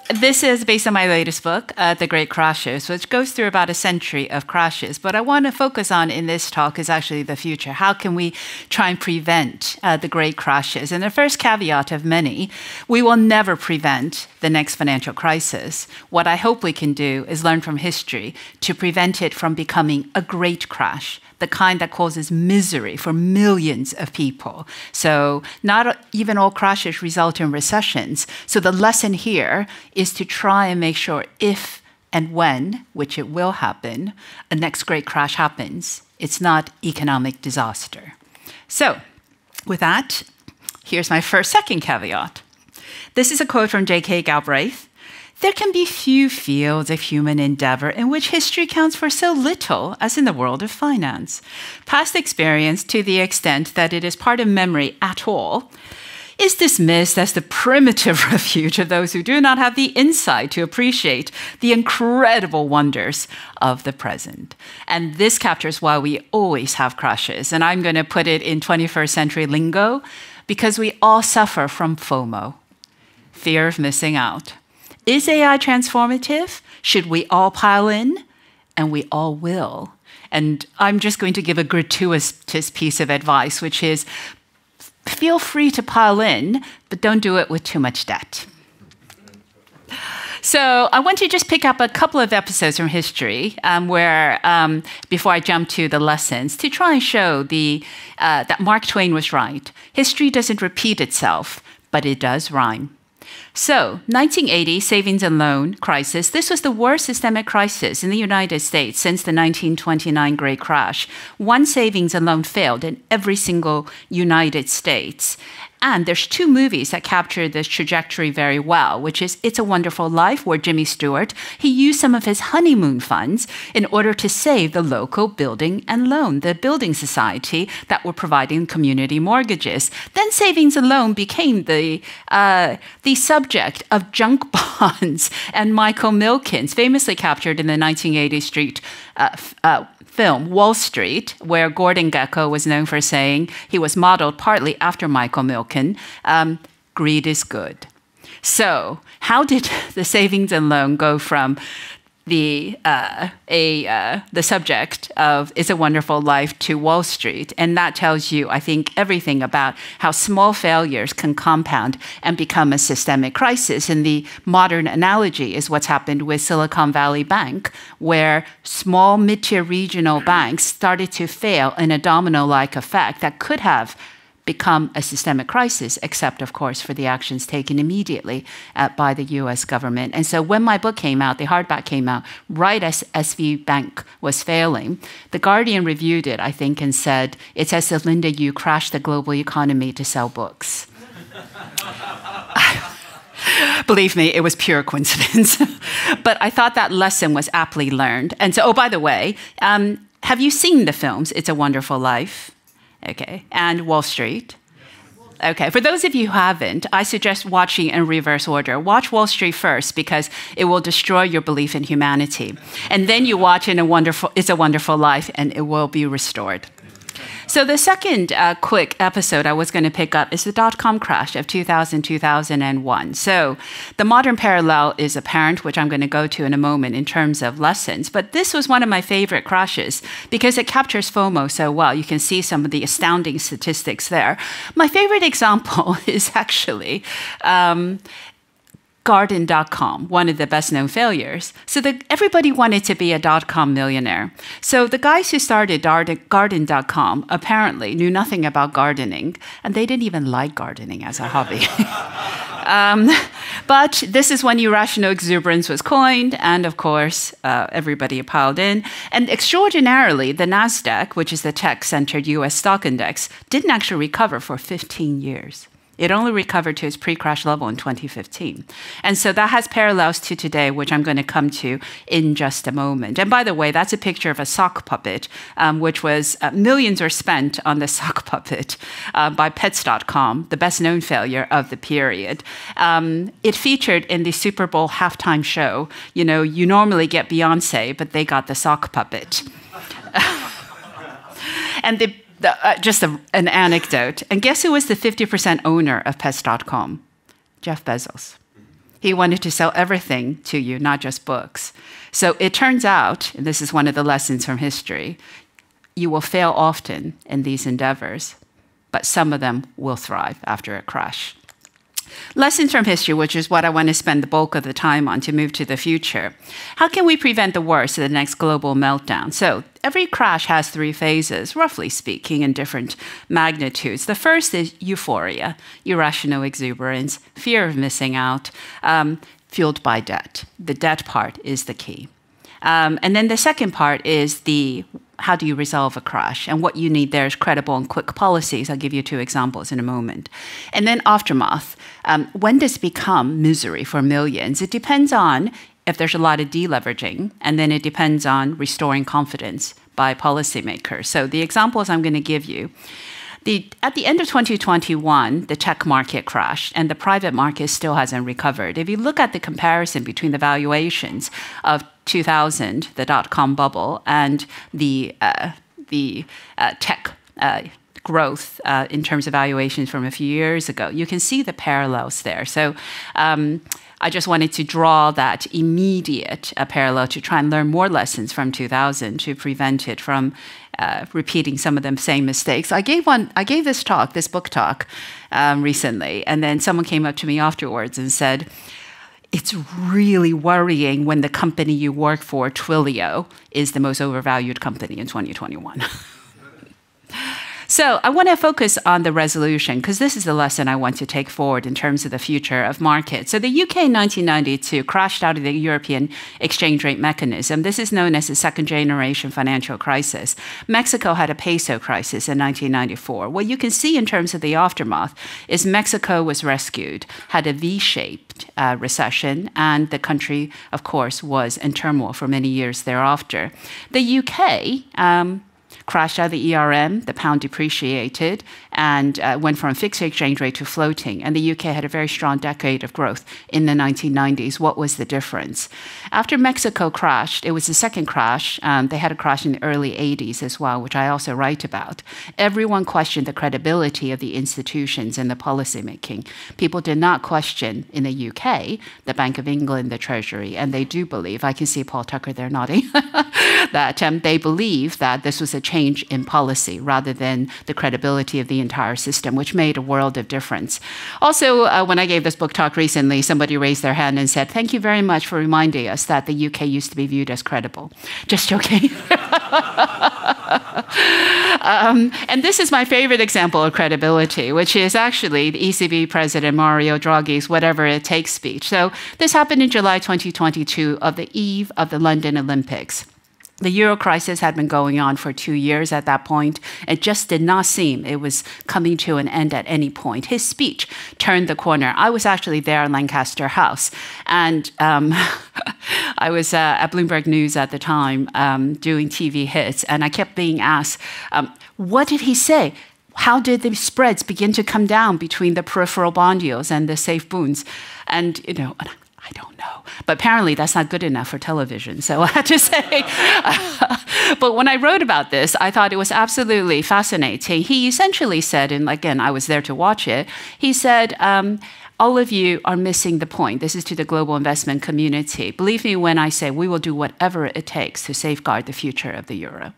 This is based on my latest book, The Great Crashes, which goes through about a century of crashes. What I want to focus on in this talk is actually the future. How can we try and prevent the great crashes? And the first caveat of many, we will never prevent the next financial crisis. What I hope we can do is learn from history to prevent it from becoming a great crash, the kind that causes misery for millions of people. So not even all crashes result in recessions. So the lesson here is to try and make sure if and when, which it will happen, a next great crash happens, it's not economic disaster. So with that, here's my second caveat. This is a quote from J.K. Galbraith. There can be few fields of human endeavor in which history counts for so little as in the world of finance. Past experience, to the extent that it is part of memory at all, is dismissed as the primitive refuge of those who do not have the insight to appreciate the incredible wonders of the present. And this captures why we always have crashes. And I'm going to put it in 21st century lingo, because we all suffer from FOMO, fear of missing out. Is AI transformative? Should we all pile in? And we all will. And I'm just going to give a gratuitous piece of advice, which is feel free to pile in, but don't do it with too much debt. So I want to just pick up a couple of episodes from history before I jump to the lessons, to try and show that Mark Twain was right. History doesn't repeat itself, but it does rhyme. So, 1980 savings and loan crisis. This was the worst systemic crisis in the United States since the 1929 Great Crash. One savings and loan failed in every single United States. And there's two movies that capture this trajectory very well, which is It's a Wonderful Life, where Jimmy Stewart, he used some of his honeymoon funds in order to save the local building and loan, the building society that were providing community mortgages. Then savings and loan became the subject of junk bonds, and Michael Milken's famously captured in the 1980 film Wall Street, where Gordon Gekko was known for saying, he was modeled partly after Michael Milken, greed is good. So how did the savings and loan go from the subject of It's a Wonderful Life to Wall Street? And that tells you, I think, everything about how small failures can compound and become a systemic crisis. And the modern analogy is what's happened with Silicon Valley Bank, where small mid-tier regional banks started to fail in a domino-like effect that could have become a systemic crisis, except, of course, for the actions taken immediately by the US government. And so when my book came out, the hardback came out, right as SVB Bank was failing, The Guardian reviewed it, I think, and said, it's as if Linda Yu crashed the global economy to sell books. Believe me, it was pure coincidence. But I thought that lesson was aptly learned. And so, oh, by the way, have you seen the films It's a Wonderful Life? Okay, and Wall Street. Okay, for those of you who haven't, I suggest watching in reverse order. Watch Wall Street first, because it will destroy your belief in humanity. And then you watch It's a Wonderful Life, and it will be restored. So the second quick episode I was going to pick up is the dot-com crash of 2000-2001. So the modern parallel is apparent, which I'm going to go to in a moment in terms of lessons. But this was one of my favorite crashes because it captures FOMO so well. You can see some of the astounding statistics there. My favorite example is actually Garden.com, one of the best-known failures. So everybody wanted to be a dot-com millionaire. So the guys who started Garden.com apparently knew nothing about gardening, and they didn't even like gardening as a hobby. But this is when irrational exuberance was coined, and of course, everybody piled in. And extraordinarily, the NASDAQ, which is the tech-centered US stock index, didn't actually recover for 15 years. It only recovered to its pre-crash level in 2015. And so that has parallels to today, which I'm going to come to in just a moment. And by the way, that's a picture of a sock puppet, which was millions were spent on the sock puppet by Pets.com, the best-known failure of the period. It featured in the Super Bowl halftime show. You know, you normally get Beyonce, but they got the sock puppet. And just an anecdote. And guess who was the 50% owner of Pets.com? Jeff Bezos. He wanted to sell everything to you, not just books. So it turns out, and this is one of the lessons from history, you will fail often in these endeavors, but some of them will thrive after a crash. Lessons from history, which is what I want to spend the bulk of the time on to move to the future. How can we prevent the worst of the next global meltdown? So every crash has 3 phases, roughly speaking, in different magnitudes. The first is euphoria, irrational exuberance, fear of missing out, fueled by debt. The debt part is the key. And then the second part is how do you resolve a crash? And what you need there is credible and quick policies. I'll give you 2 examples in a moment. And then aftermath. When does it become misery for millions? It depends on if there's a lot of deleveraging, and then it depends on restoring confidence by policymakers. So the examples I'm going to give you. At the end of 2021, the tech market crashed, and the private market still hasn't recovered. If you look at the comparison between the valuations of 2000, the dot-com bubble, and the tech growth in terms of valuations from a few years ago, you can see the parallels there. So I just wanted to draw that immediate parallel to try and learn more lessons from 2000 to prevent it from repeating some of the same mistakes. I gave this book talk recently, and then someone came up to me afterwards and said, it's really worrying when the company you work for, Twilio, is the most overvalued company in 2021. So I want to focus on the resolution, because this is the lesson I want to take forward in terms of the future of markets. So the UK in 1992 crashed out of the European exchange rate mechanism. This is known as the second generation financial crisis. Mexico had a peso crisis in 1994. What you can see in terms of the aftermath is Mexico was rescued, had a V-shaped recession, and the country, of course, was in turmoil for many years thereafter. The UK crashed out of the ERM, the pound depreciated, and went from a fixed exchange rate to floating. And the UK had a very strong decade of growth in the 1990s. What was the difference? After Mexico crashed, it was the second crash. They had a crash in the early 80s as well, which I also write about. Everyone questioned the credibility of the institutions and the policymaking. People did not question in the UK, the Bank of England, the Treasury, and they do believe, I can see Paul Tucker there nodding, that they believe that this was a change in policy rather than the credibility of the entire system, which made a world of difference. Also, when I gave this book talk recently, somebody raised their hand and said, thank you very much for reminding us that the UK used to be viewed as credible. Just joking. And this is my favorite example of credibility, which is actually the ECB President Mario Draghi's whatever it takes speech. So this happened in July 2022 of the eve of the London Olympics. The euro crisis had been going on for 2 years at that point. It just did not seem it was coming to an end at any point. His speech turned the corner. I was actually there in Lancaster House, and I was at Bloomberg News at the time doing TV hits, and I kept being asked, what did he say? How did the spreads begin to come down between the peripheral bond yields and the safe bonds? And, I don't know. But apparently that's not good enough for television, so I had to say. But when I wrote about this, I thought it was absolutely fascinating. He essentially said, and again, I was there to watch it, he said, all of you are missing the point. This is to the global investment community. Believe me when I say we will do whatever it takes to safeguard the future of the euro.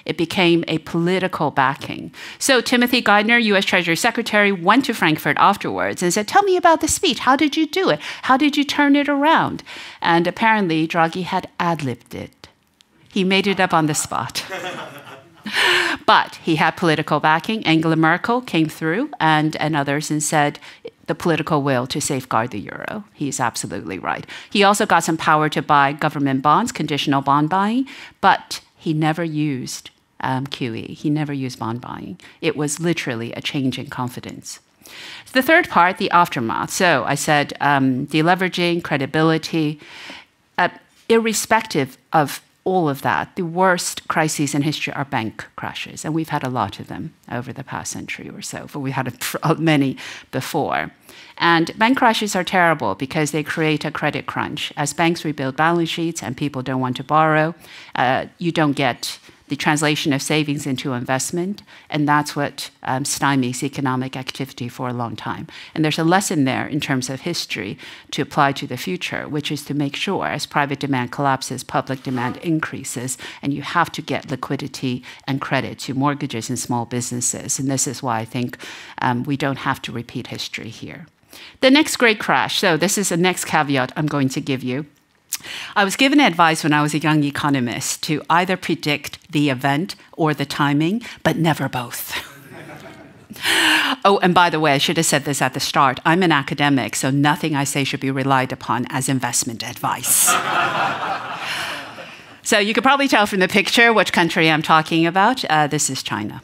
It became a political backing. So Timothy Geithner, U.S. Treasury Secretary, went to Frankfurt afterwards and said, tell me about the speech. How did you do it? How did you turn it around? And apparently Draghi had ad-libbed it. He made it up on the spot. But he had political backing. Angela Merkel came through and others and said, the political will to safeguard the euro. He's absolutely right. He also got some power to buy government bonds, conditional bond buying, but he never used QE. He never used bond buying. It was literally a change in confidence. The third part, the aftermath. So I said deleveraging, credibility. Irrespective of all of that, the worst crises in history are bank crashes. And we've had a lot of them over the past century or so, but we had many before. And bank crashes are terrible because they create a credit crunch. As banks rebuild balance sheets and people don't want to borrow, you don't get the translation of savings into investment, and that's what stymies economic activity for a long time. And there's a lesson there in terms of history to apply to the future, which is to make sure as private demand collapses, public demand increases, and you have to get liquidity and credit to mortgages and small businesses. And this is why I think we don't have to repeat history here. The next great crash, so this is the next caveat I'm going to give you. I was given advice when I was a young economist to either predict the event or the timing, but never both. Oh, and by the way, I should have said this at the start. I'm an academic, so nothing I say should be relied upon as investment advice. So you could probably tell from the picture which country I'm talking about. This is China.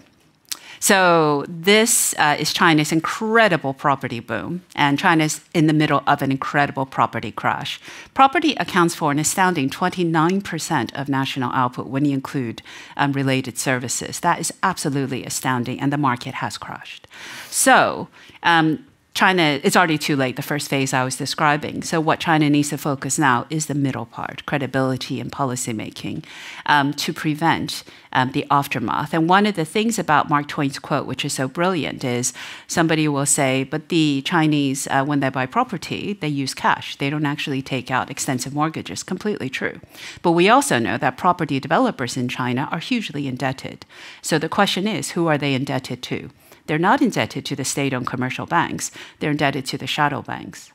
So this is China's incredible property boom, and China's in the middle of an incredible property crash. Property accounts for an astounding 29% of national output when you include related services. That is absolutely astounding, and the market has crashed. So China, it's already too late, the first phase I was describing. So what China needs to focus now is the middle part, credibility and policymaking, to prevent the aftermath. And one of the things about Mark Twain's quote, which is so brilliant, is somebody will say, but the Chinese, when they buy property, they use cash. They don't actually take out extensive mortgages. Completely true. But we also know that property developers in China are hugely indebted. So the question is, who are they indebted to? They're not indebted to the state-owned commercial banks. They're indebted to the shadow banks.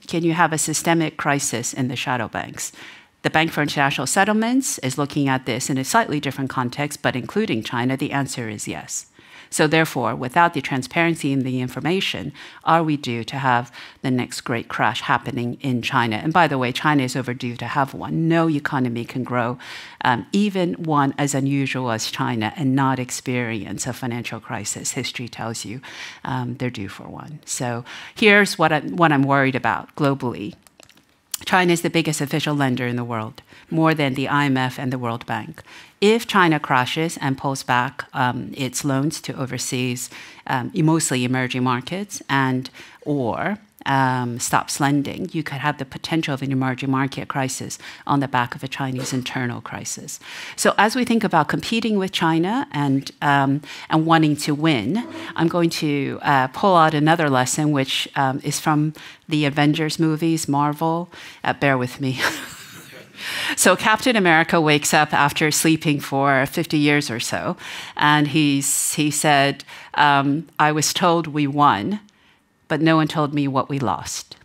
Can you have a systemic crisis in the shadow banks? The Bank for International Settlements is looking at this in a slightly different context, but including China, the answer is yes. So therefore, without the transparency in the information, are we due to have the next great crash happening in China? And by the way, China is overdue to have one. No economy can grow, even one as unusual as China, and not experience a financial crisis. History tells you they're due for one. So here's what I'm worried about globally. China is the biggest official lender in the world, more than the IMF and the World Bank. If China crashes and pulls back its loans to overseas, mostly emerging markets, and or stops lending, you could have the potential of an emerging market crisis on the back of a Chinese internal crisis. So as we think about competing with China and wanting to win, I'm going to pull out another lesson, which is from the Avengers movies, Marvel. Bear with me. So Captain America wakes up after sleeping for 50 years or so, and he said, I was told we won, but no one told me what we lost.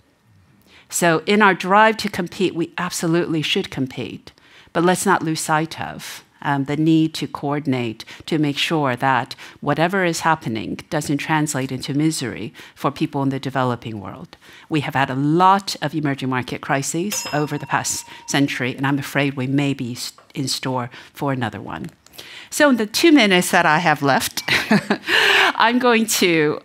So in our drive to compete, we absolutely should compete, but let's not lose sight of the need to coordinate to make sure that whatever is happening doesn't translate into misery for people in the developing world. We have had a lot of emerging market crises over the past century, and I'm afraid we may be in store for another one. So in the 2 minutes that I have left, I'm going to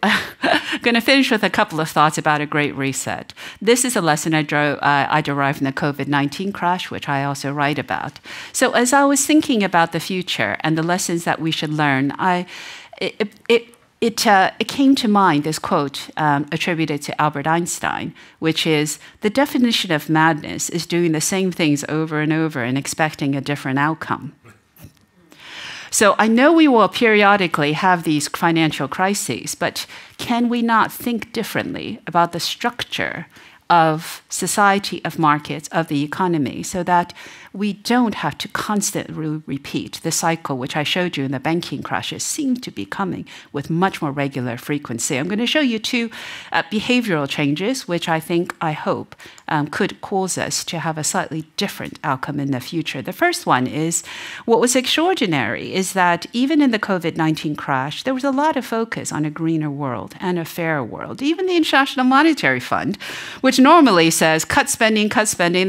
finish with a couple of thoughts about a great reset. This is a lesson I derived from the COVID-19 crash, which I also write about. So as I was thinking about the future and the lessons that we should learn, it came to mind this quote attributed to Albert Einstein, which is, the definition of madness is doing the same things over and over and expecting a different outcome. So I know we will periodically have these financial crises, but can we not think differently about the structure of society, of markets, of the economy, so that we don't have to constantly repeat the cycle, which I showed you in the banking crashes, seems to be coming with much more regular frequency. I'm going to show you two behavioral changes, which I hope, could cause us to have a slightly different outcome in the future. The first one is, what was extraordinary is that even in the COVID-19 crash, there was a lot of focus on a greener world and a fairer world. Even the International Monetary Fund, which normally says cut spending,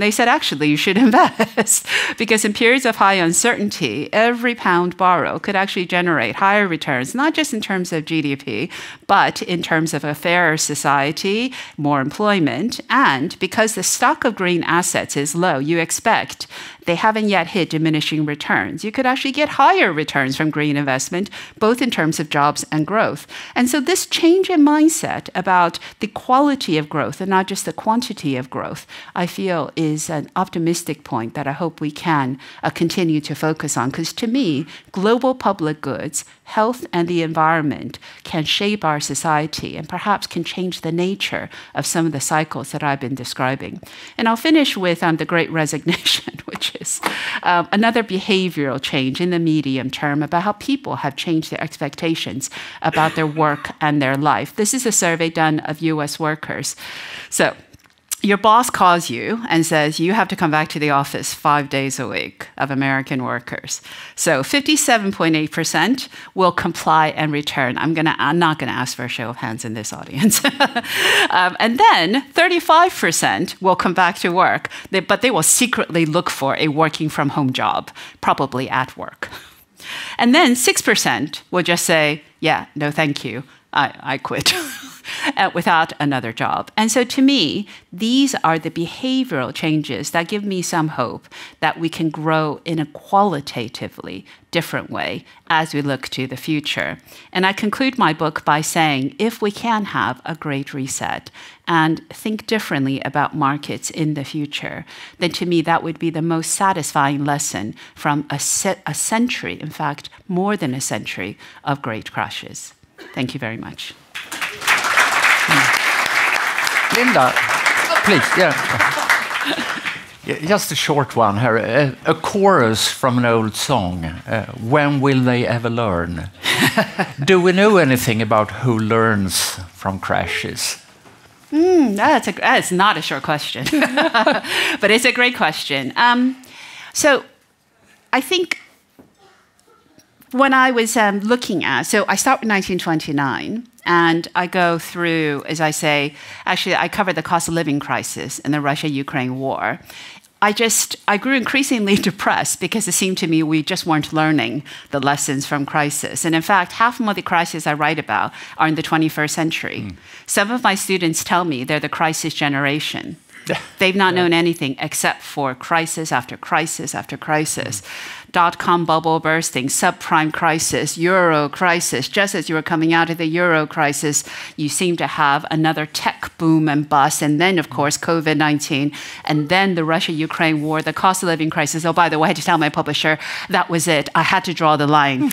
they said, actually, you should invest. Because in periods of high uncertainty, every pound borrowed could actually generate higher returns, not just in terms of GDP, but in terms of a fairer society, more employment. And because the stock of green assets is low, you expect they haven't yet hit diminishing returns. You could actually get higher returns from green investment, both in terms of jobs and growth. And so this change in mindset about the quality of growth and not just the quantity of growth, I feel is an optimistic point that I hope we can continue to focus on. Because to me, global public goods, health and the environment can shape our society and perhaps can change the nature of some of the cycles that I've been describing. And I'll finish with the Great Resignation, which is another behavioral change in the medium term about how people have changed their expectations about their work and their life. This is a survey done of US workers. So your boss calls you and says you have to come back to the office 5 days a week of American workers. So 57.8% will comply and return. I'm not going to ask for a show of hands in this audience. And then 35% will come back to work, but they will secretly look for a working from home job, probably at work. And then 6% will just say, yeah, no, thank you. I quit. Without another job. And so to me, these are the behavioral changes that give me some hope that we can grow in a qualitatively different way as we look to the future. And I conclude my book by saying, if we can have a great reset and think differently about markets in the future, then to me that would be the most satisfying lesson from a century, in fact, more than a century of great crashes. Thank you very much. Linda, please, yeah. Just a short one here. A chorus from an old song. When will they ever learn? Do we know anything about who learns from crashes? That's not a short question, but it's a great question. So I think when I was looking at, so I start with 1929, and I go through, as I say, actually I covered the cost of living crisis and the Russia-Ukraine war. I grew increasingly depressed because it seemed to me we just weren't learning the lessons from crisis. And in fact, half of the crises I write about are in the 21st century. Some of my students tell me they're the crisis generation. They've not known anything except for crisis after crisis after crisis. Dot-com bubble bursting, subprime crisis, euro crisis. Just as you were coming out of the euro crisis, you seem to have another tech boom and bust. And then, of course, COVID-19. And then the Russia-Ukraine war, the cost of living crisis. Oh, by the way, I had to tell my publisher, that was it. I had to draw the line.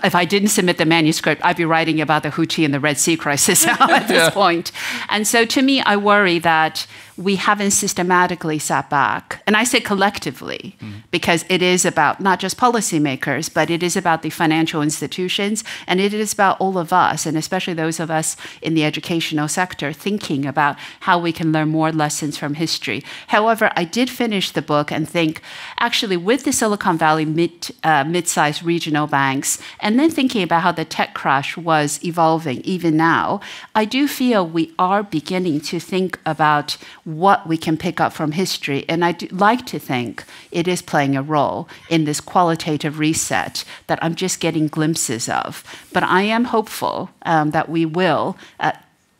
If I didn't submit the manuscript, I'd be writing about the Houthi and the Red Sea crisis now at this point. And so to me, I worry that we haven't systematically sat back. And I say collectively, because it is about not just policymakers, but it is about the financial institutions, and it is about all of us, and especially those of us in the educational sector, thinking about how we can learn more lessons from history. However, I did finish the book and think, actually, with the Silicon Valley mid-sized regional banks, and then thinking about how the tech crash was evolving even now, I do feel we are beginning to think about what we can pick up from history. And I do like to think it is playing a role in this qualitative reset that I'm just getting glimpses of. But I am hopeful that we will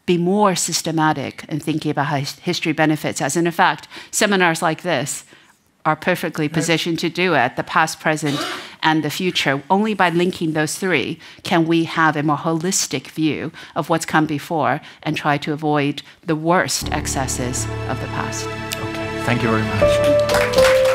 be more systematic in thinking about how history benefits us. And in fact, seminars like this are perfectly positioned to do it, the past, present, and the future. Only by linking those three can we have a more holistic view of what's come before and try to avoid the worst excesses of the past. Okay, thank you very much.